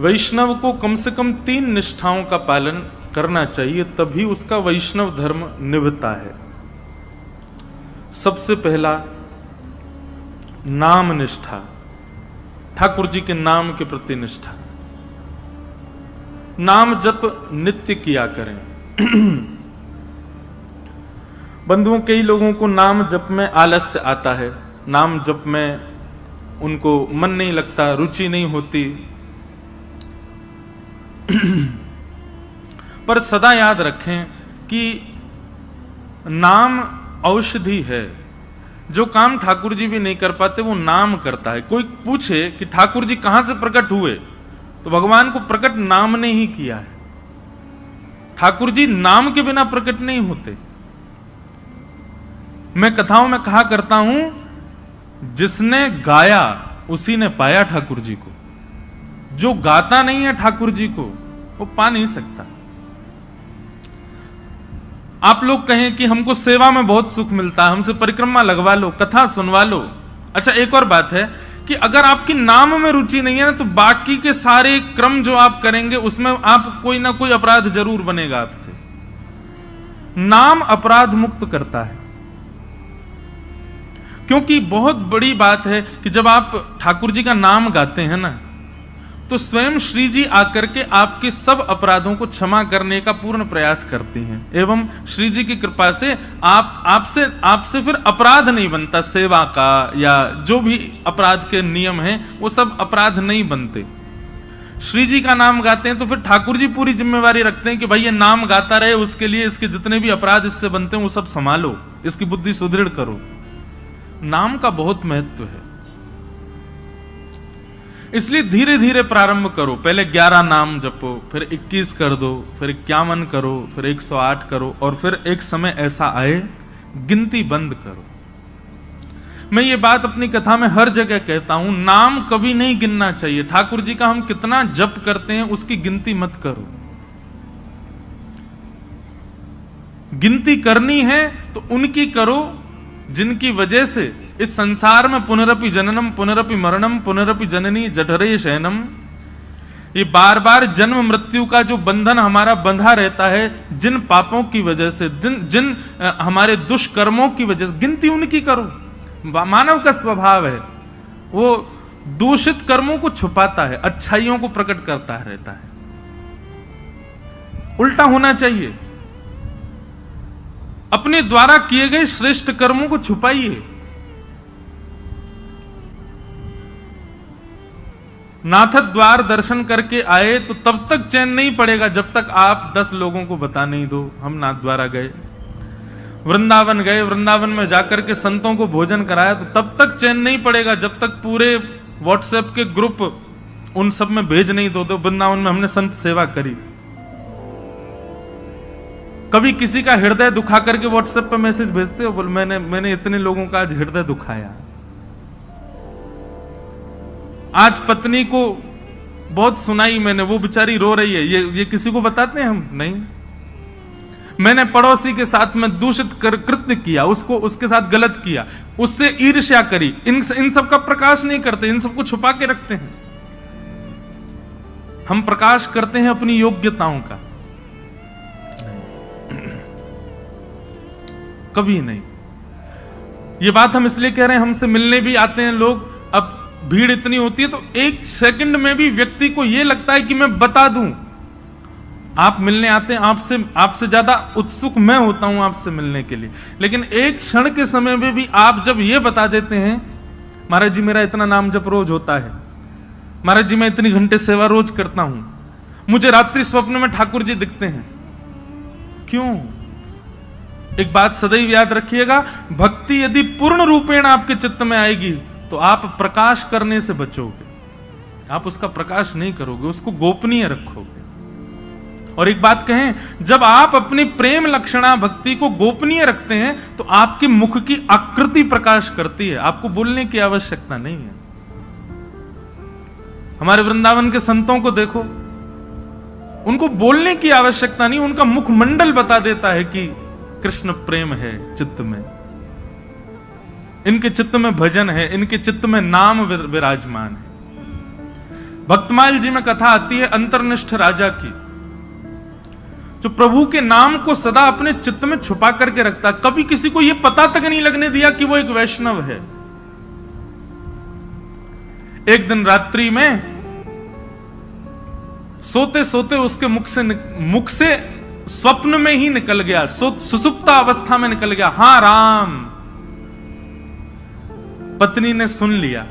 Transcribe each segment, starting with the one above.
वैष्णव को कम से कम 3 निष्ठाओं का पालन करना चाहिए, तभी उसका वैष्णव धर्म निभता है। सबसे पहला नाम निष्ठा, ठाकुर जी के नाम के प्रति निष्ठा। नाम जप नित्य किया करें। बंधुओं, कई लोगों को नाम जप में आलस्य आता है, नाम जप में उनको मन नहीं लगता, रुचि नहीं होती। पर सदा याद रखें कि नाम औषधि है। जो काम ठाकुर जी भी नहीं कर पाते वो नाम करता है। कोई पूछे कि ठाकुर जी कहां से प्रकट हुए, तो भगवान को प्रकट नाम ने ही किया है। ठाकुर जी नाम के बिना प्रकट नहीं होते। मैं कथाओं में कहा करता हूं, जिसने गाया उसी ने पाया ठाकुर जी को। जो गाता नहीं है ठाकुर जी को, वो पा नहीं सकता। आप लोग कहें कि हमको सेवा में बहुत सुख मिलता है, हमसे परिक्रमा लगवा लो, कथा सुनवा लो। अच्छा, एक और बात है कि अगर आपकी नाम में रुचि नहीं है ना, तो बाकी के सारे क्रम जो आप करेंगे उसमें आप कोई ना कोई अपराध जरूर बनेगा आपसे। नाम अपराध मुक्त करता है। क्योंकि बहुत बड़ी बात है कि जब आप ठाकुर जी का नाम गाते हैं ना, तो स्वयं श्री जी आकर के आपके सब अपराधों को क्षमा करने का पूर्ण प्रयास करती हैं। एवं श्री जी की कृपा से आपसे फिर अपराध नहीं बनता। सेवा का या जो भी अपराध के नियम हैं, वो सब अपराध नहीं बनते। श्री जी का नाम गाते हैं तो फिर ठाकुर जी पूरी जिम्मेवारी रखते हैं कि भाई ये नाम गाता रहे, उसके लिए इसके जितने भी अपराध इससे बनते हैं वो सब संभालो, इसकी बुद्धि सुदृढ़ करो। नाम का बहुत महत्व है, इसलिए धीरे धीरे प्रारंभ करो। पहले 11 नाम जपो, फिर 21 कर दो, फिर 51 करो, फिर 108 करो, और फिर एक समय ऐसा आए गिनती बंद करो। मैं ये बात अपनी कथा में हर जगह कहता हूं, नाम कभी नहीं गिनना चाहिए। ठाकुर जी का हम कितना जप करते हैं उसकी गिनती मत करो। गिनती करनी है तो उनकी करो जिनकी वजह से इस संसार में पुनरपि जननम पुनरपि मरणम पुनरपि जननी जठरे शयनम, ये बार बार जन्म मृत्यु का जो बंधन हमारा बंधा रहता है, जिन पापों की वजह से, जिन हमारे दुष्कर्मों की वजह से, गिनती उनकी करो। मानव का स्वभाव है, वो दूषित कर्मों को छुपाता है, अच्छाइयों को प्रकट करता रहता है। उल्टा होना चाहिए। अपने द्वारा किए गए श्रेष्ठ कर्मों को छुपाइए। नाथ द्वार दर्शन करके आए तो तब तक चैन नहीं पड़ेगा जब तक आप 10 लोगों को बता नहीं दो हम नाथ द्वारा गए। वृंदावन गए, वृंदावन में जाकर के संतों को भोजन कराया तो तब तक चैन नहीं पड़ेगा जब तक पूरे व्हाट्सएप के ग्रुप उन सब में भेज नहीं दो वृंदावन में हमने संत सेवा करी। कभी किसी का हृदय दुखा करके व्हाट्सएप पे मैसेज भेजते हो, बोल मैंने इतने लोगों का आज हृदय दुखाया। आज पत्नी को बहुत सुनाई मैंने, वो बेचारी रो रही है, ये किसी को बताते हैं हम? नहीं। मैंने पड़ोसी के साथ में दूषित कृत्य किया, उसके साथ गलत किया, उससे ईर्ष्या करी। इन सब का प्रकाश नहीं करते, इन सबको छुपा के रखते हैं। हम प्रकाश करते हैं अपनी योग्यताओं का, कभी नहीं। ये बात हम इसलिए कह रहे हैं, हमसे मिलने भी आते हैं लोग, अब भीड़ इतनी होती है तो 1 सेकंड में भी व्यक्ति को यह लगता है कि मैं बता दूं। आप मिलने आते हैं, आपसे ज्यादा उत्सुक मैं होता हूं आपसे मिलने के लिए, लेकिन एक क्षण के समय में भी आप जब ये बता देते हैं, महाराज जी मेरा इतना नाम जप रोज होता है, महाराज जी मैं इतनी घंटे सेवा रोज करता हूं, मुझे रात्रि स्वप्न में ठाकुर जी दिखते हैं। क्यों? एक बात सदैव याद रखिएगा, भक्ति यदि पूर्ण रूपेण आपके चित्त में आएगी तो आप प्रकाश करने से बचोगे, आप उसका प्रकाश नहीं करोगे, उसको गोपनीय रखोगे। और एक बात कहें, जब आप अपनी प्रेम लक्षणा भक्ति को गोपनीय रखते हैं तो आपके मुख की आकृति प्रकाश करती है, आपको बोलने की आवश्यकता नहीं है। हमारे वृंदावन के संतों को देखो, उनको बोलने की आवश्यकता नहीं, उनका मुखमंडल बता देता है कि कृष्ण प्रेम है चित्त में, इनके चित्त में भजन है, इनके चित्त में नाम विराजमान है। भक्तमाल जी में कथा आती है अंतर्निष्ठ राजा की, जो प्रभु के नाम को सदा अपने चित्त में छुपा करके रखता, कभी किसी को यह पता तक नहीं लगने दिया कि वो एक वैष्णव है। एक दिन रात्रि में सोते सोते उसके मुख से स्वप्न में ही निकल गया, सुसुप्ता अवस्था में निकल गया, हां राम। पत्नी ने सुन लिया।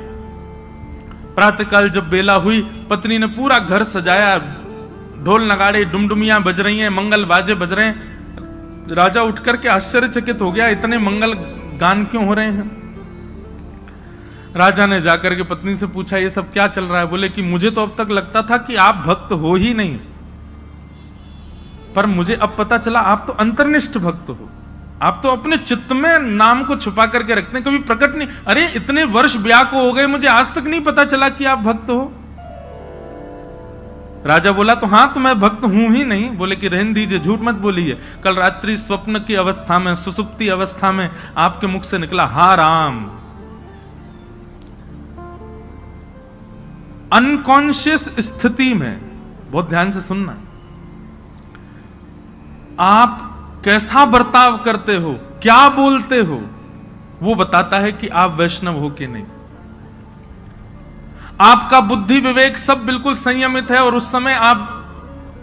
प्रातःकाल जब बेला हुई, पत्नी ने पूरा घर सजाया, ढोल नगाड़े डुमडुमियां बज रही हैं, मंगल बाजे बज रहे हैं। राजा उठ करके आश्चर्यचकित हो गया, इतने मंगल गान क्यों हो रहे हैं। राजा ने जाकर के पत्नी से पूछा, ये सब क्या चल रहा है। बोले कि मुझे तो अब तक लगता था कि आप भक्त हो ही नहीं, पर मुझे अब पता चला आप तो अंतर्निष्ठ भक्त हो। आप तो अपने चित्त में नाम को छुपा करके रखते हैं, कभी प्रकट नहीं। अरे इतने वर्ष ब्याह को हो गए, मुझे आज तक नहीं पता चला कि आप भक्त हो। राजा बोला, तो हां, तो मैं भक्त हूं ही नहीं। बोले कि रहने दीजिए, झूठ मत बोलिए। कल रात्रि स्वप्न की अवस्था में, सुसुप्ति अवस्था में आपके मुख से निकला हा राम। अनकॉन्शियस स्थिति में, बहुत ध्यान से सुनना, आप कैसा बर्ताव करते हो, क्या बोलते हो, वो बताता है कि आप वैष्णव हो कि नहीं। आपका बुद्धि विवेक सब बिल्कुल संयमित है और उस समय आप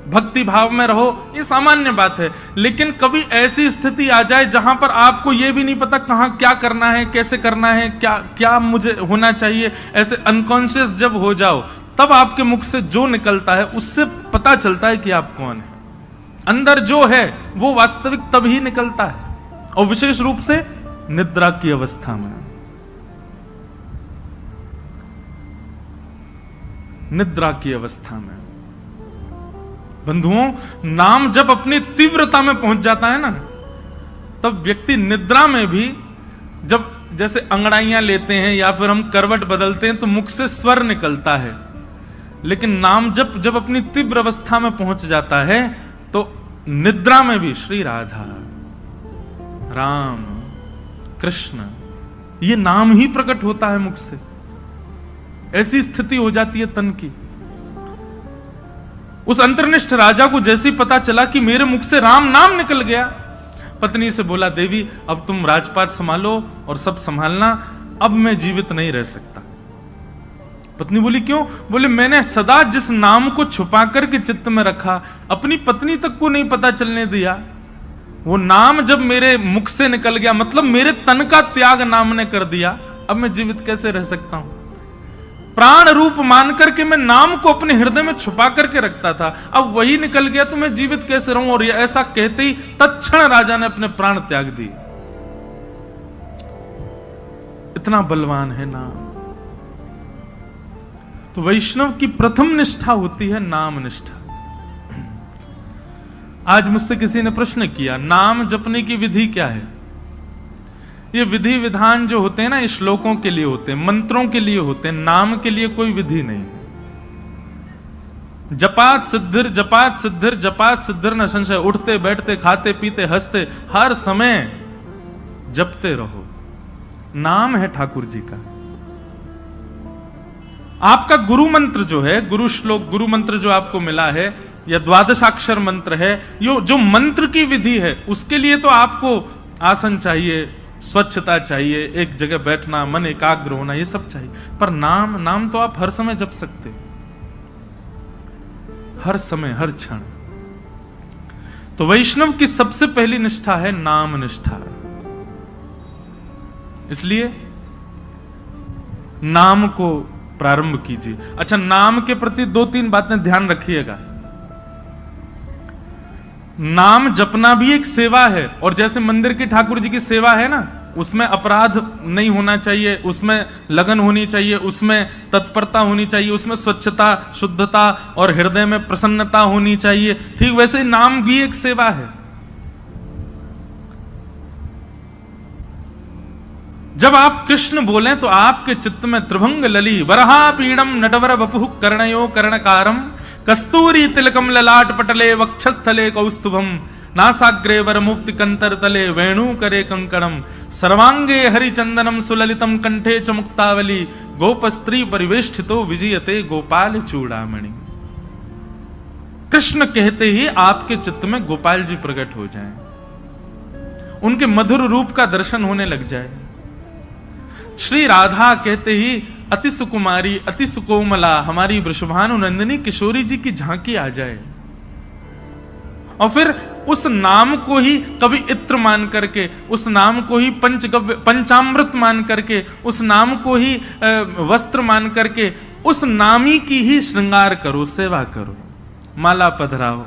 भक्ति भाव में रहो, ये सामान्य बात है। लेकिन कभी ऐसी स्थिति आ जाए जहां पर आपको यह भी नहीं पता कहां क्या करना है, कैसे करना है, क्या क्या मुझे होना चाहिए, ऐसे अनकॉन्शियस जब हो जाओ, तब आपके मुख से जो निकलता है उससे पता चलता है कि आप कौन है। अंदर जो है वो वास्तविक तभी निकलता है, और विशेष रूप से निद्रा की अवस्था में। निद्रा की अवस्था में बंधुओं, नाम जब अपनी तीव्रता में पहुंच जाता है ना, तब व्यक्ति निद्रा में भी, जब जैसे अंगड़ाइयां लेते हैं या फिर हम करवट बदलते हैं तो मुख से स्वर निकलता है। लेकिन नाम जब अपनी तीव्र अवस्था में पहुंच जाता है तो निद्रा में भी श्री राधा, राम, कृष्ण, ये नाम ही प्रकट होता है मुख से। ऐसी स्थिति हो जाती है तन की। उस अंतर्निष्ठ राजा को जैसे ही पता चला कि मेरे मुख से राम नाम निकल गया, पत्नी से बोला, देवी अब तुम राजपाट संभालो और सब संभालना, अब मैं जीवित नहीं रह सकता। पत्नी बोली, क्यों? बोले, मैंने सदा जिस नाम को छुपा करके चित्त में रखा, अपनी पत्नी तक को नहीं पता चलने दिया, वो नाम जब मेरे मुख से निकल गया, मतलब मेरे तन का त्याग नाम ने कर दिया, अब मैं जीवित कैसे रह सकता हूं। प्राण रूप मान करके मैं नाम को अपने हृदय में छुपा करके रखता था, अब वही निकल गया तो मैं जीवित कैसे रहूं। और ऐसा कहते ही तत्क्षण राजा ने अपने प्राण त्याग दिए। इतना बलवान है नाम। तो वैष्णव की प्रथम निष्ठा होती है नाम निष्ठा। आज मुझसे किसी ने प्रश्न किया, नाम जपने की विधि क्या है? ये विधि विधान जो होते हैं ना, ये श्लोकों के लिए होते हैं, मंत्रों के लिए होते हैं, नाम के लिए कोई विधि नहीं। जपात सिद्धिर जपात सिद्धिर जपात सिद्धिर न संशय। उठते बैठते खाते पीते हंसते हर समय जपते रहो, नाम है ठाकुर जी का। आपका गुरु मंत्र जो है, गुरु श्लोक, गुरु मंत्र जो आपको मिला है, या द्वादशाक्षर मंत्र है, जो मंत्र की विधि है, उसके लिए तो आपको आसन चाहिए, स्वच्छता चाहिए, एक जगह बैठना, मन एकाग्र होना, ये सब चाहिए। पर नाम तो आप हर समय जप सकते, हर समय हर क्षण। तो वैष्णव की सबसे पहली निष्ठा है नाम निष्ठा। इसलिए नाम को प्रारंभ कीजिए। अच्छा, नाम के प्रति 2-3 बातें ध्यान रखिएगा। नाम जपना भी एक सेवा है, और जैसे मंदिर की ठाकुर जी की सेवा है ना, उसमें अपराध नहीं होना चाहिए, उसमें लगन होनी चाहिए, उसमें तत्परता होनी चाहिए, उसमें स्वच्छता, शुद्धता और हृदय में प्रसन्नता होनी चाहिए। ठीक वैसे नाम भी एक सेवा है। जब आप कृष्ण बोलें तो आपके चित्त में त्रिभंग लली वरहा पीड़म नटवर वपुः कर्णयो कर्णकारम कस्तूरी तिलकम ललाट पटले वक्षस्थले कौस्तुभम नासाग्रे वर मुक्ति कंतर तले वेणु करे कंकणम सर्वांगे हरिचंदनम सुललितम कंठे च मुक्तावली गोप स्त्री परिवेष्टितो विजयते गोपाल चूड़ामणि। कृष्ण कहते ही आपके चित्त में गोपाल जी प्रकट हो जाएं, उनके मधुर रूप का दर्शन होने लग जाए। श्री राधा कहते ही अति सुकुमारी अति सुकोमला हमारी वृषभानु नंदिनी किशोरी जी की झांकी आ जाए, और फिर उस नाम को ही कभी इत्र मान करके, उस नाम को ही पंचगव्य पंचामृत मान करके, उस नाम को ही वस्त्र मान करके, उस नामी की ही श्रृंगार करो, सेवा करो, माला पधराओ,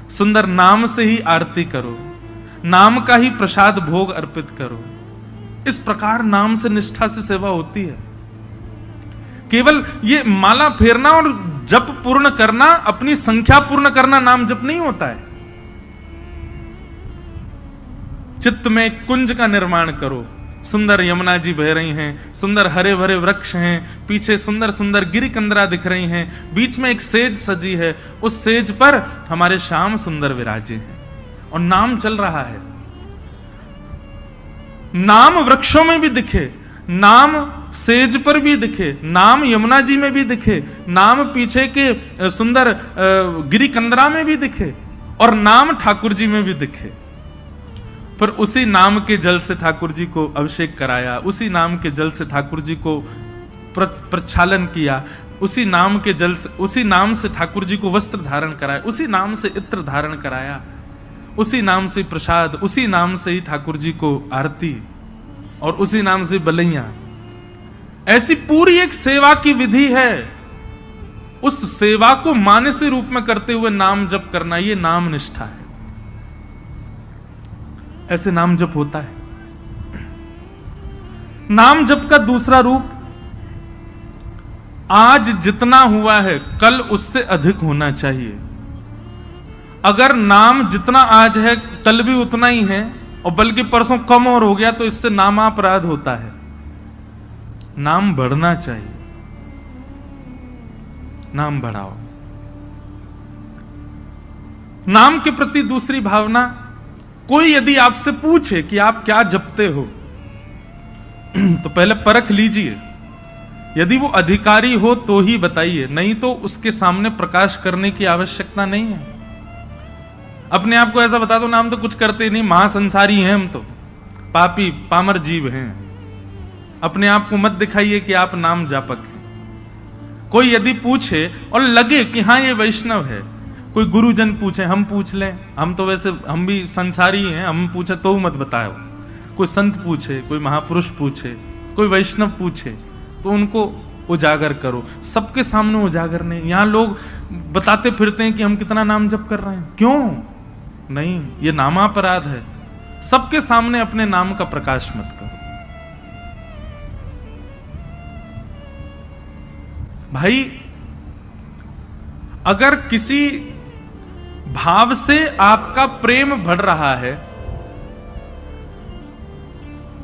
सुंदर नाम से ही आरती करो, नाम का ही प्रसाद भोग अर्पित करो। इस प्रकार नाम से निष्ठा से सेवा होती है। केवल ये माला फेरना और जप पूर्ण करना, अपनी संख्या पूर्ण करना नाम जप नहीं होता है। चित्त में कुंज का निर्माण करो, सुंदर यमुना जी बह रही हैं, सुंदर हरे भरे वृक्ष हैं, पीछे सुंदर सुंदर गिरी कंदरा दिख रही हैं, बीच में एक सेज सजी है, उस सेज पर हमारे श्याम सुंदर विराजे हैं और नाम चल रहा है। नाम वृक्षों में भी दिखे, नाम सेज पर भी दिखे, नाम यमुना जी में भी दिखे, नाम पीछे के सुंदर गिरी कंदरा में भी दिखे, और नाम ठाकुर जी में भी दिखे। पर उसी नाम के जल से ठाकुर जी को अभिषेक कराया, उसी नाम के जल से ठाकुर जी को प्रक्षालन किया, उसी नाम के जल से, उसी नाम से ठाकुर जी को वस्त्र धारण कराया, उसी नाम से इत्र धारण कराया, उसी नाम से प्रसाद, उसी नाम से ही ठाकुर जी को आरती, और उसी नाम से बलैया। ऐसी पूरी एक सेवा की विधि है। उस सेवा को मानसी रूप में करते हुए नाम जप करना, यह नाम निष्ठा है। ऐसे नाम जप होता है। नाम जप का दूसरा रूप, आज जितना हुआ है कल उससे अधिक होना चाहिए। अगर नाम जितना आज है कल भी उतना ही है, और बल्कि परसों कम और हो गया, तो इससे नामापराध होता है। नाम बढ़ना चाहिए, नाम बढ़ाओ। नाम के प्रति दूसरी भावना, कोई यदि आपसे पूछे कि आप क्या जपते हो, तो पहले परख लीजिए। यदि वो अधिकारी हो तो ही बताइए, नहीं तो उसके सामने प्रकाश करने की आवश्यकता नहीं है। अपने आप को ऐसा बता दो, नाम तो कुछ करते नहीं, महासंसारी हैं हम तो, पापी पामर जीव हैं। अपने आप को मत दिखाइए कि आप नाम जापक हैं। कोई यदि पूछे और लगे कि हाँ ये वैष्णव है, कोई गुरुजन पूछे, हम पूछ लें, हम तो वैसे हम भी संसारी हैं, हम पूछे तो मत बताओ। कोई संत पूछे, कोई महापुरुष पूछे, कोई वैष्णव पूछे, तो उनको उजागर करो। सबके सामने उजागर नहीं। यहां लोग बताते फिरते हैं कि हम कितना नाम जप कर रहे हैं, क्यों नहीं, ये नामापराध है। सबके सामने अपने नाम का प्रकाश मत करो। भाई, अगर किसी भाव से आपका प्रेम बढ़ रहा है,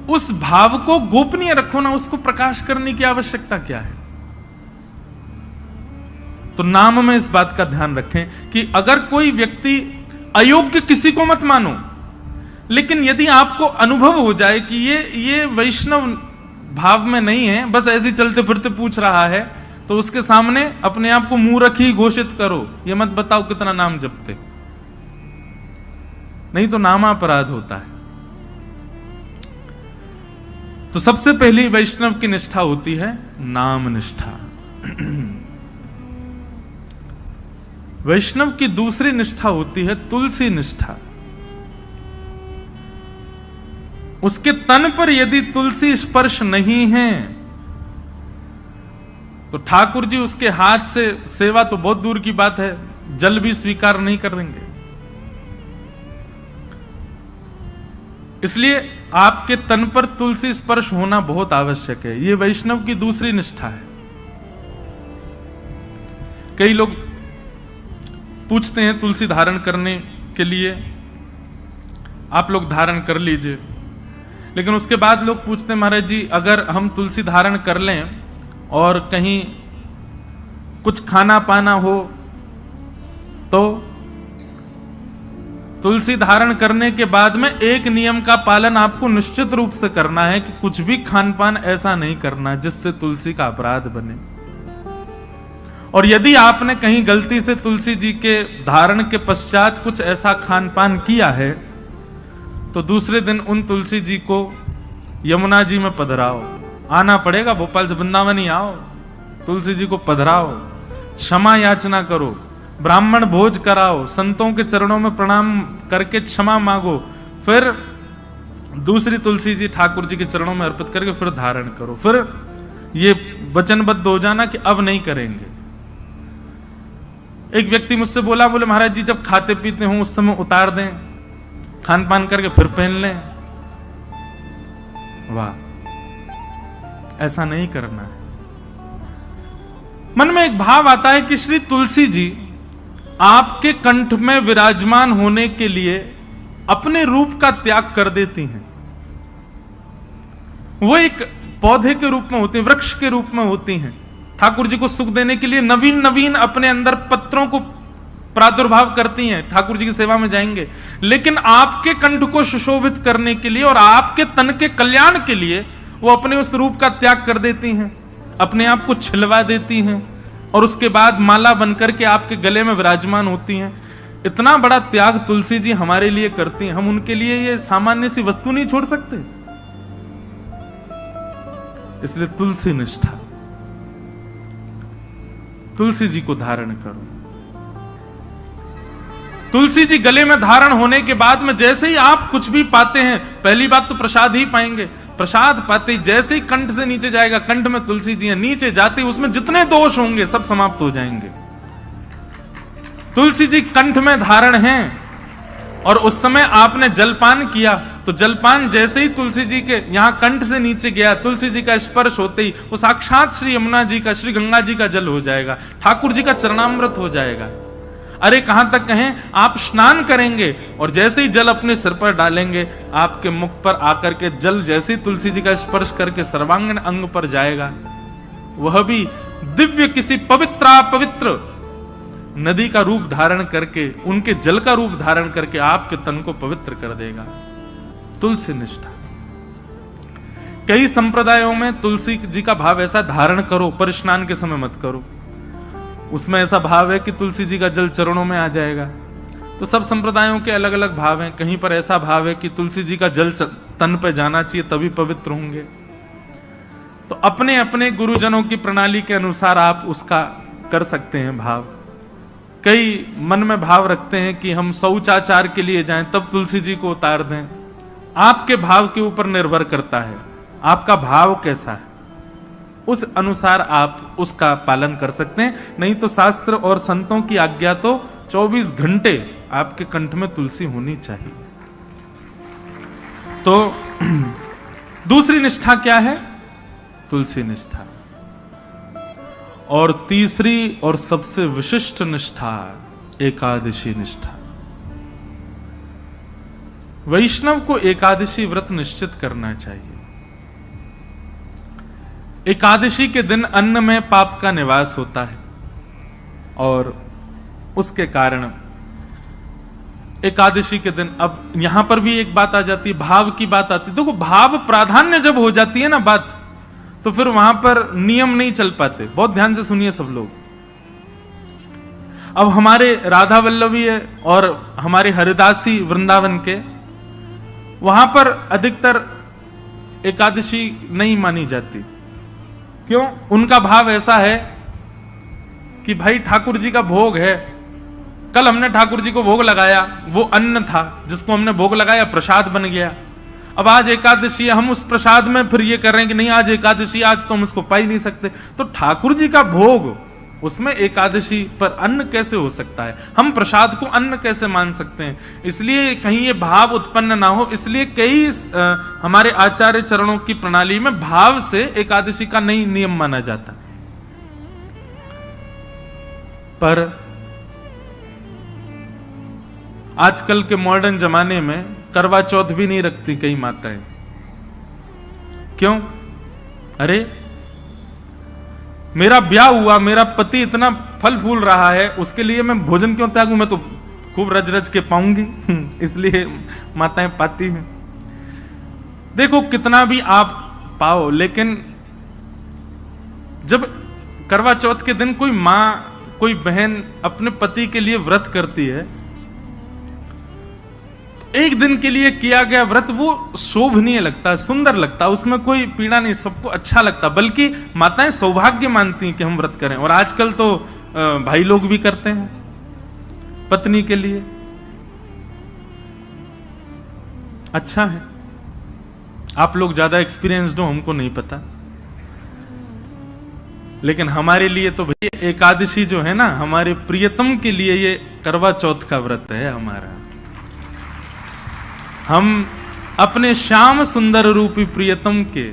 उस भाव को गोपनीय रखो ना, उसको प्रकाश करने की आवश्यकता क्या है। तो नाम में इस बात का ध्यान रखें कि अगर कोई व्यक्ति अयोग्य, किसी को मत मानो, लेकिन यदि आपको अनुभव हो जाए कि ये वैष्णव भाव में नहीं है, बस ऐसे चलते फिरते पूछ रहा है, तो उसके सामने अपने आप को मूर्ख ही घोषित करो। ये मत बताओ कितना नाम जपते, नहीं तो नामापराध होता है। तो सबसे पहली वैष्णव की निष्ठा होती है नाम निष्ठा। वैष्णव की दूसरी निष्ठा होती है तुलसी निष्ठा। उसके तन पर यदि तुलसी स्पर्श नहीं है, तो ठाकुर जी उसके हाथ से सेवा तो बहुत दूर की बात है, जल भी स्वीकार नहीं करेंगे। इसलिए आपके तन पर तुलसी स्पर्श होना बहुत आवश्यक है। यह वैष्णव की दूसरी निष्ठा है। कई लोग पूछते हैं तुलसी धारण करने के लिए, आप लोग धारण कर लीजिए, लेकिन उसके बाद लोग पूछते हैं महाराज जी, अगर हम तुलसी धारण कर लें और कहीं कुछ खाना पाना हो तुलसी धारण करने के बाद में एक नियम का पालन आपको निश्चित रूप से करना है कि कुछ भी खान पान ऐसा नहीं करना जिससे तुलसी का अपराध बने। और यदि आपने कहीं गलती से तुलसी जी के धारण के पश्चात कुछ ऐसा खान पान किया है तो दूसरे दिन उन तुलसी जी को यमुना जी में पधराओ, आना पड़ेगा, भोपाल से वृंदावन ही आओ, तुलसी जी को पधराओ, क्षमा याचना करो, ब्राह्मण भोज कराओ, संतों के चरणों में प्रणाम करके क्षमा मांगो, फिर दूसरी तुलसी जी ठाकुर जी के चरणों में अर्पित करके फिर धारण करो, फिर ये वचनबद्ध हो जाना कि अब नहीं करेंगे। एक व्यक्ति मुझसे बोला, बोले महाराज जी जब खाते पीते हो उस समय उतार दें, खान पान करके फिर पहन लें। वाह, ऐसा नहीं करना है। मन में एक भाव आता है कि श्री तुलसी जी आपके कंठ में विराजमान होने के लिए अपने रूप का त्याग कर देती हैं। वो एक पौधे के रूप में होती हैं, वृक्ष के रूप में होती हैं, ठाकुर जी को सुख देने के लिए नवीन नवीन अपने अंदर पत्रों को प्रादुर्भाव करती हैं, ठाकुर जी की सेवा में जाएंगे। लेकिन आपके कंठ को सुशोभित करने के लिए और आपके तन के कल्याण के लिए वो अपने उस रूप का त्याग कर देती हैं, अपने आप को छिलवा देती हैं और उसके बाद माला बनकर के आपके गले में विराजमान होती हैं। इतना बड़ा त्याग तुलसी जी हमारे लिए करती हैं, हम उनके लिए ये सामान्य सी वस्तु नहीं छोड़ सकते। इसलिए तुलसी निष्ठा, तुलसी जी को धारण करो। तुलसी जी गले में धारण होने के बाद में जैसे ही आप कुछ भी पाते हैं, पहली बात तो प्रसाद ही पाएंगे, प्रसाद पाते ही जैसे ही कंठ से नीचे जाएगा, कंठ में तुलसी जी है, नीचे जाते ही उसमें जितने दोष होंगे सब समाप्त हो जाएंगे। तुलसी जी कंठ में धारण हैं और उस समय आपने जलपान किया तो जलपान जैसे ही तुलसी जी के यहां कंठ से नीचे गया, तुलसी जी का स्पर्श होते ही वो साक्षात श्री यमुना जी का, श्री गंगा जी का जल हो जाएगा, ठाकुर जी का चरणामृत हो जाएगा। अरे कहां तक कहें, आप स्नान करेंगे और जैसे ही जल अपने सिर पर डालेंगे, आपके मुख पर आकर के जल जैसे ही तुलसी जी का स्पर्श करके सर्वांगीण अंग पर जाएगा, वह भी दिव्य किसी पवित्र नदी का रूप धारण करके, उनके जल का रूप धारण करके आपके तन को पवित्र कर देगा। तुलसी निष्ठा। कई संप्रदायों में तुलसी जी का भाव ऐसा धारण करो पर स्नान के समय मत करो, उसमें ऐसा भाव है कि तुलसी जी का जल चरणों में आ जाएगा। तो सब संप्रदायों के अलग अलग भाव हैं। कहीं पर ऐसा भाव है कि तुलसी जी का जल तन पे जाना चाहिए तभी पवित्र होंगे। तो अपने अपने गुरुजनों की प्रणाली के अनुसार आप उसका कर सकते हैं भाव। कई मन में भाव रखते हैं कि हम शौचाचार के लिए जाएं तब तुलसी जी को उतार दें। आपके भाव के ऊपर निर्भर करता है, आपका भाव कैसा है, उस अनुसार आप उसका पालन कर सकते हैं। नहीं तो शास्त्र और संतों की आज्ञा तो 24 घंटे आपके कंठ में तुलसी होनी चाहिए। तो दूसरी निष्ठा क्या है? तुलसी निष्ठा। और तीसरी और सबसे विशिष्ट निष्ठा एकादशी निष्ठा। वैष्णव को एकादशी व्रत निश्चित करना चाहिए। एकादशी के दिन अन्न में पाप का निवास होता है और उसके कारण एकादशी के दिन, अब यहां पर भी एक बात आ जाती है, भाव की बात आती है। देखो, भाव प्राधान्य जब हो जाती है ना बात, तो फिर वहां पर नियम नहीं चल पाते। बहुत ध्यान से सुनिए सब लोग। अब हमारे राधा वल्लभी है और हमारे हरिदासी वृंदावन के, वहां पर अधिकतर एकादशी नहीं मानी जाती। क्यों? उनका भाव ऐसा है कि भाई ठाकुर जी का भोग है, कल हमने ठाकुर जी को भोग लगाया, वो अन्न था जिसको हमने भोग लगाया, प्रसाद बन गया। अब आज एकादशी है, हम उस प्रसाद में फिर ये कर रहे हैं कि नहीं आज एकादशी, आज तो हम उसको पा ही नहीं सकते। तो ठाकुर जी का भोग, उसमें एकादशी पर अन्न कैसे हो सकता है? हम प्रसाद को अन्न कैसे मान सकते हैं? इसलिए कहीं ये भाव उत्पन्न ना हो, इसलिए कई हमारे आचार्य चरणों की प्रणाली में भाव से एकादशी का नहीं नियम माना जाता। पर आजकल के मॉडर्न जमाने में करवा चौथ भी नहीं रखती कई माताएं। क्यों? अरे मेरा ब्याह हुआ, मेरा पति इतना फल फूल रहा है, उसके लिए मैं भोजन क्यों त्यागूं? मैं तो खूब रज रज के पाऊंगी, इसलिए माताएं पाती हैं। देखो कितना भी आप पाओ, लेकिन जब करवा चौथ के दिन कोई मां, कोई बहन अपने पति के लिए व्रत करती है, एक दिन के लिए किया गया व्रत वो शोभनीय लगता, सुंदर लगता, उसमें कोई पीड़ा नहीं, सबको अच्छा लगता, बल्कि माताएं सौभाग्य मानती हैं कि हम व्रत करें। और आजकल तो भाई लोग भी करते हैं पत्नी के लिए, अच्छा है। आप लोग ज्यादा एक्सपीरियंस्ड हो, हमको नहीं पता, लेकिन हमारे लिए तो भैया एकादशी जो है ना, हमारे प्रियतम के लिए ये करवा चौथ का व्रत है हमारा। हम अपने श्याम सुंदर रूपी प्रियतम के,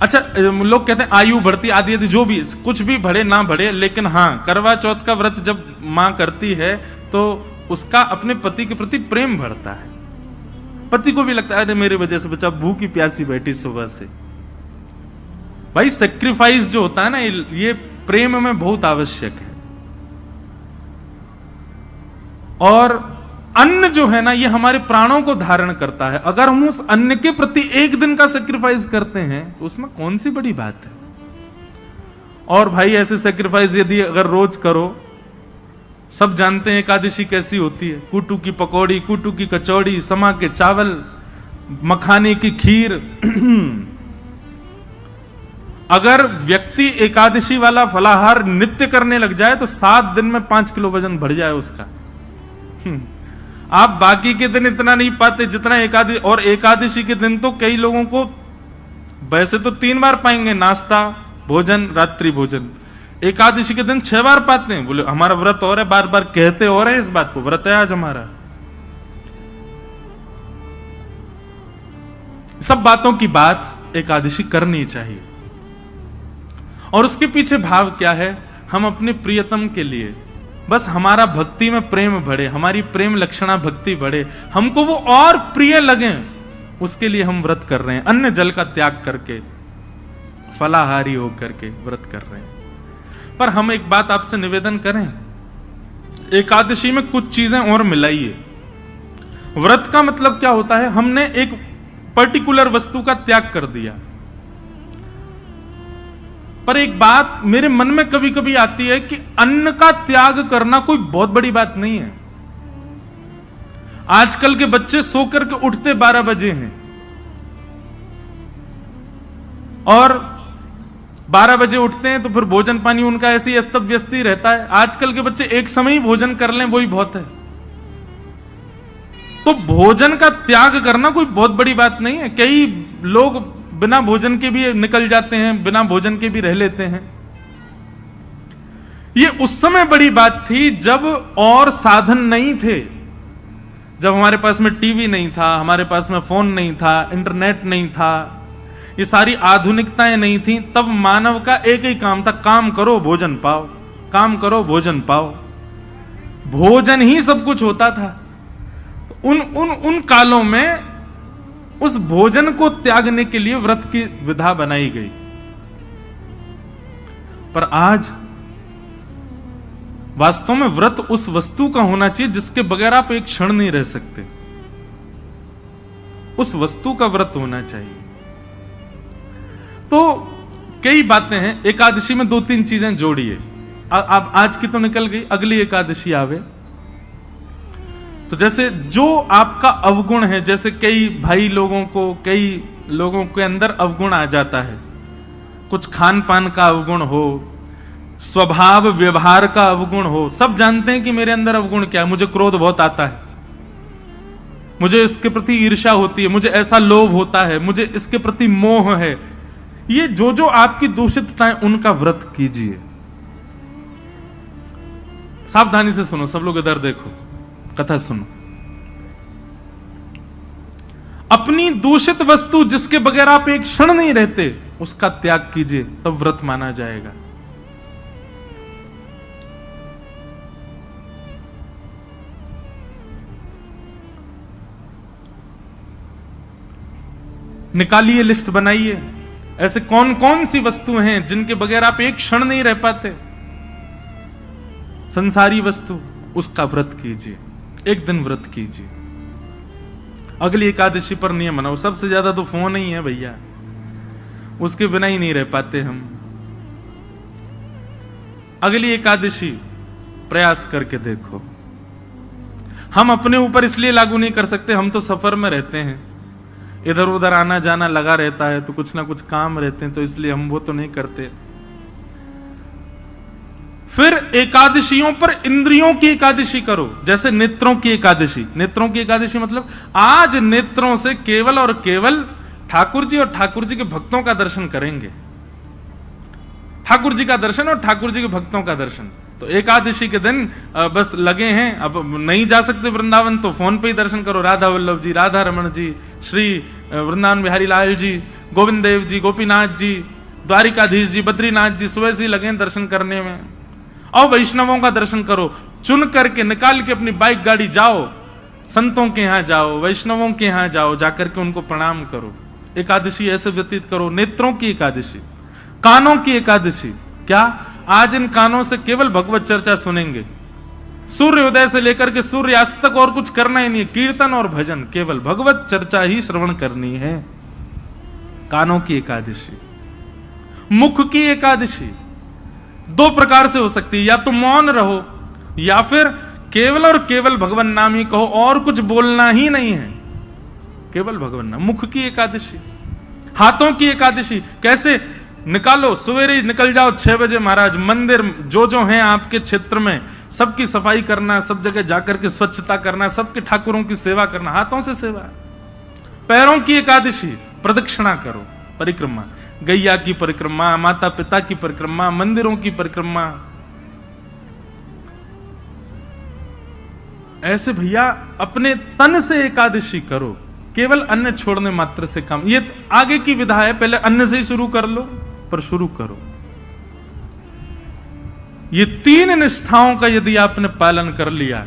अच्छा लोग कहते हैं आयु बढ़ती आदि आदि, जो भी कुछ भी बढ़े ना बढ़े, लेकिन हाँ करवा चौथ का व्रत जब मां करती है तो उसका अपने पति के प्रति प्रेम बढ़ता है। पति को भी लगता है अरे मेरे वजह से बच्चा भूखी प्यासी बैठी सुबह से। भाई सेक्रीफाइस जो होता है ना, ये प्रेम में बहुत आवश्यक है। और अन्न जो है ना, ये हमारे प्राणों को धारण करता है। अगर हम उस अन्न के प्रति एक दिन का सेक्रीफाइस करते हैं तो उसमें कौन सी बड़ी बात है। और भाई ऐसे सेक्रीफाइस यदि अगर रोज करो, सब जानते हैं एकादशी कैसी होती है, कुटू की पकौड़ी, कुटू की कचौड़ी, समा के चावल, मखाने की खीर। अगर व्यक्ति एकादशी वाला फलाहार नित्य करने लग जाए तो 7 दिन में 5 किलो वजन बढ़ जाए उसका। आप बाकी के दिन इतना नहीं पाते जितना एकादशी, और एकादशी के दिन तो कई लोगों को वैसे तो 3 बार पाएंगे, नाश्ता, भोजन, रात्रि भोजन। एकादशी के दिन 6 बार पाते हैं। बोले हमारा व्रत और है, बार बार कहते और है इस बात को, व्रत है आज हमारा। सब बातों की बात एकादशी करनी चाहिए। और उसके पीछे भाव क्या है, हम अपने प्रियतम के लिए बस हमारा भक्ति में प्रेम बढ़े, हमारी प्रेम लक्षणा भक्ति बढ़े, हमको वो और प्रिय लगे, उसके लिए हम व्रत कर रहे हैं। अन्न जल का त्याग करके, फलाहारी होकर के व्रत कर रहे हैं। पर हम एक बात आपसे निवेदन करें, एकादशी में कुछ चीजें और मिलाइए। व्रत का मतलब क्या होता है, हमने एक पर्टिकुलर वस्तु का त्याग कर दिया। पर एक बात मेरे मन में कभी कभी आती है कि अन्न का त्याग करना कोई बहुत बड़ी बात नहीं है। आजकल के बच्चे सो करके उठते 12 बजे हैं और 12 बजे उठते हैं तो फिर भोजन पानी उनका ऐसे ही अस्त व्यस्त ही रहता है। आजकल के बच्चे एक समय ही भोजन कर लें वही बहुत है। तो भोजन का त्याग करना कोई बहुत बड़ी बात नहीं है। कई लोग बिना भोजन के भी निकल जाते हैं, बिना भोजन के भी रह लेते हैं। ये उस समय बड़ी बात थी जब और साधन नहीं थे, जब हमारे पास में टीवी नहीं था, हमारे पास में फोन नहीं था, इंटरनेट नहीं था, ये सारी आधुनिकताएं नहीं थी। तब मानव का एक ही काम था, काम करो भोजन पाओ, काम करो भोजन पाओ। भोजन ही सब कुछ होता था। उन कालों में उस भोजन को त्यागने के लिए व्रत की विधा बनाई गई। पर आज वास्तव में व्रत उस वस्तु का होना चाहिए जिसके बगैर आप एक क्षण नहीं रह सकते। उस वस्तु का व्रत होना चाहिए। तो कई बातें हैं। एकादशी में 2-3 चीजें जोड़िए। अब आज की तो निकल गई, अगली एकादशी आवे तो जैसे जो आपका अवगुण है, जैसे कई भाई लोगों को, कई लोगों के अंदर अवगुण आ जाता है, कुछ खान पान का अवगुण हो, स्वभाव व्यवहार का अवगुण हो। सब जानते हैं कि मेरे अंदर अवगुण क्या है। मुझे क्रोध बहुत आता है, मुझे इसके प्रति ईर्ष्या होती है, मुझे ऐसा लोभ होता है, मुझे इसके प्रति मोह है। ये जो आपकी दूषितताएं, उनका व्रत कीजिए। सावधानी से सुनो, सब लोग इधर देखो, कथा सुनो। अपनी दूषित वस्तु जिसके बगैर आप एक क्षण नहीं रहते, उसका त्याग कीजिए, तब व्रत माना जाएगा। निकालिए, लिस्ट बनाइए, ऐसे कौन कौन सी वस्तुएं हैं जिनके बगैर आप एक क्षण नहीं रह पाते। संसारी वस्तु, उसका व्रत कीजिए। एक दिन व्रत कीजिए, अगली एकादशी पर नियम बनाओ। सबसे ज्यादा तो फोन ही है भैया, उसके बिना ही नहीं रह पाते हम। अगली एकादशी प्रयास करके देखो। हम अपने ऊपर इसलिए लागू नहीं कर सकते, हम तो सफर में रहते हैं, इधर उधर आना जाना लगा रहता है, तो कुछ ना कुछ काम रहते हैं, तो इसलिए हम वो तो नहीं करते। फिर एकादशियों पर इंद्रियों की एकादशी करो, जैसे नेत्रों की एकादशी। नेत्रों की एकादशी मतलब आज नेत्रों से केवल और केवल ठाकुर जी और ठाकुर जी के भक्तों का दर्शन करेंगे। ठाकुर जी का दर्शन और ठाकुर जी के भक्तों का दर्शन। तो एकादशी के दिन बस लगे हैं, अब नहीं जा सकते वृंदावन तो फोन पे ही दर्शन करो। राधा वल्लभ जी, राधा रमण जी, श्री वृंदावन बिहारी लाल जी, गोविंद देव जी, गोपीनाथ जी, द्वारिकाधीश जी, बद्रीनाथ जी, सुबह से लगे दर्शन करने में। और वैष्णवों का दर्शन करो, चुन करके निकाल के अपनी बाइक गाड़ी जाओ, संतों के यहां जाओ, वैष्णवों के यहां जाओ, जाकर के उनको प्रणाम करो। एकादशी ऐसे व्यतीत करो। नेत्रों की एकादशी, कानों की एकादशी। क्या? आज इन कानों से केवल भगवत चर्चा सुनेंगे, सूर्योदय से लेकर के सूर्यास्त तक और कुछ करना ही नहीं है। कीर्तन और भजन, केवल भगवत चर्चा ही श्रवण करनी है। कानों की एकादशी। मुख की एकादशी दो प्रकार से हो सकती है, या तो मौन रहो, या फिर केवल और केवल भगवान नाम ही कहो, और कुछ बोलना ही नहीं है, केवल भगवान नाम। मुख की एकादशी। हाथों की एकादशी कैसे? निकालो, सवेरे निकल जाओ 6 बजे महाराज, मंदिर जो जो हैं आपके क्षेत्र में सबकी सफाई करना, सब जगह जाकर के स्वच्छता करना, सबके ठाकुरों की सेवा करना, हाथों से सेवा। पैरों की एकादशी, प्रदक्षिणा करो, परिक्रमा, गैया की परिक्रमा, माता पिता की परिक्रमा, मंदिरों की परिक्रमा। ऐसे भैया अपने तन से एकादशी करो, केवल अन्न छोड़ने मात्र से काम। ये आगे की विधा है, पहले अन्न से ही शुरू कर लो, पर शुरू करो। ये 3 निष्ठाओं का यदि आपने पालन कर लिया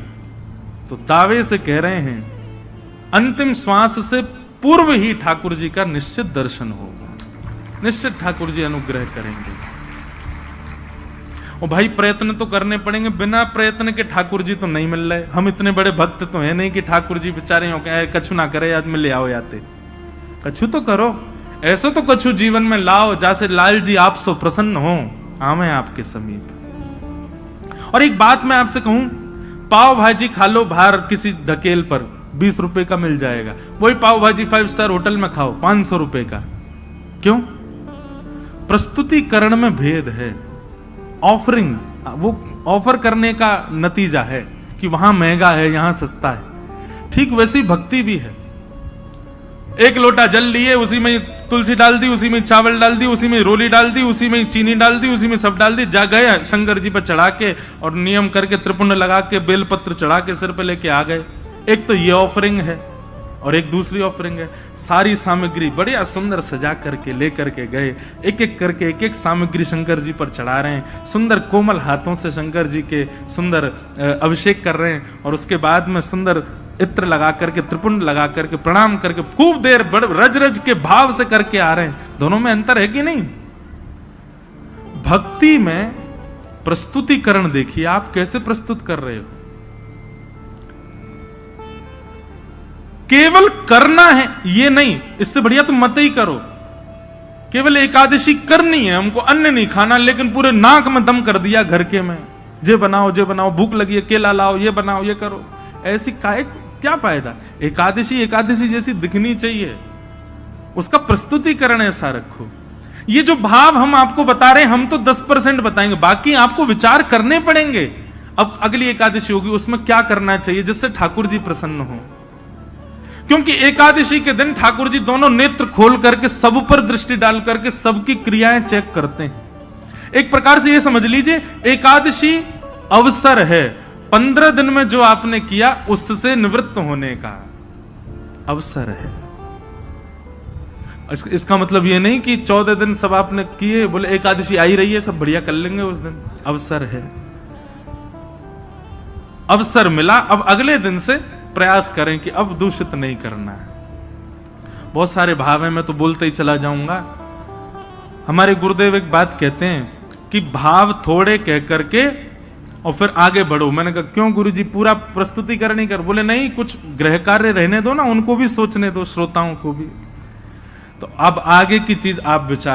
तो दावे से कह रहे हैं अंतिम श्वास से पूर्व ही ठाकुर जी का निश्चित दर्शन होगा, निश्चित ठाकुर जी अनुग्रह करेंगे। और भाई प्रयत्न तो करने पड़ेंगे, बिना प्रयत्न के ठाकुर जी तो नहीं मिल रहे। हम इतने बड़े भक्त तो है नहीं कि ठाकुर जी बेचारे हो के कछु ना करे, आदमी ले आओ याते। कछु तो करो, ऐसा तो कछु जीवन में लाओ जैसे लाल जी आप सो प्रसन्न हो, आवे आपके समीप। और एक बात मैं आपसे कहूं, पाव भाजी खा लो बाहर किसी ढकेल पर, 20 रुपए का मिल जाएगा। वही पाव भाजी 5 स्टार होटल में खाओ 500 रुपए का। क्यों? प्रस्तुतिकरण में भेद है। ऑफरिंग, वो ऑफर करने का नतीजा है कि वहां महंगा है, यहां सस्ता है। ठीक वैसी भक्ति भी है। एक लोटा जल लिए, उसी में तुलसी डाल दी, उसी में चावल डाल दी, उसी में रोली डाल दी, उसी में चीनी डाल दी, उसी में सब डाल दी, जा गए शंकर जी पर चढ़ा के और नियम करके त्रिपुंड लगा के बेलपत्र चढ़ा के सिर पे लेके आ गए। एक तो ये ऑफरिंग है और एक दूसरी ऑफरिंग है, सारी सामग्री बढ़िया सुंदर सजा करके लेकर के गए, एक एक करके एक एक सामग्री शंकर जी पर चढ़ा रहे हैं, सुंदर कोमल हाथों से शंकर जी के सुंदर अभिषेक कर रहे हैं, और उसके बाद में सुंदर इत्र लगा करके त्रिपुंड लगा करके प्रणाम करके खूब देर रज रज के भाव से करके आ रहे हैं। दोनों में अंतर है कि नहीं? भक्ति में प्रस्तुतिकरण देखिए, आप कैसे प्रस्तुत कर रहे हो। केवल करना है ये नहीं, इससे बढ़िया तुम मत ही करो। केवल एकादशी करनी है हमको, अन्न नहीं खाना, लेकिन पूरे नाक में दम कर दिया घर के में, जे बनाओ, भूख लगी है केला लाओ, ये बनाओ, ये करो। ऐसी क्या फायदा? एकादशी एकादशी जैसी दिखनी चाहिए, उसका प्रस्तुतिकरण ऐसा रखो। ये जो भाव हम आपको बता रहे हैं, हम तो 10% बताएंगे, बाकी आपको विचार करने पड़ेंगे। अब अगली एकादशी होगी, उसमें क्या करना चाहिए जिससे ठाकुर जी प्रसन्न हो। क्योंकि एकादशी के दिन ठाकुर जी दोनों नेत्र खोल करके सब पर दृष्टि डाल करके सबकी क्रियाएं चेक करते हैं। एक प्रकार से ये समझ लीजिए, एकादशी अवसर है, 15 दिन में जो आपने किया उससे निवृत्त होने का अवसर है। इसका मतलब ये नहीं कि 14 दिन सब आपने किए, बोले एकादशी आई रही है सब बढ़िया कर लेंगे उस दिन। अवसर है, अवसर मिला, अब अगले दिन से प्रयास करें कि अब दूषित नहीं करना है। बहुत सारे भाव हैं, मैं तो बोलते ही चला जाऊंगा। हमारे गुरुदेव एक बात कहते हैं कि भाव थोड़े कह करके और फिर आगे बढ़ो। मैंने कहा क्यों गुरुजी, पूरा प्रस्तुतिकरण ही कर? बोले नहीं, कुछ गृह कार्य रहने दो ना, उनको भी सोचने दो, श्रोताओं को भी। तो अब आगे की चीज आप विचार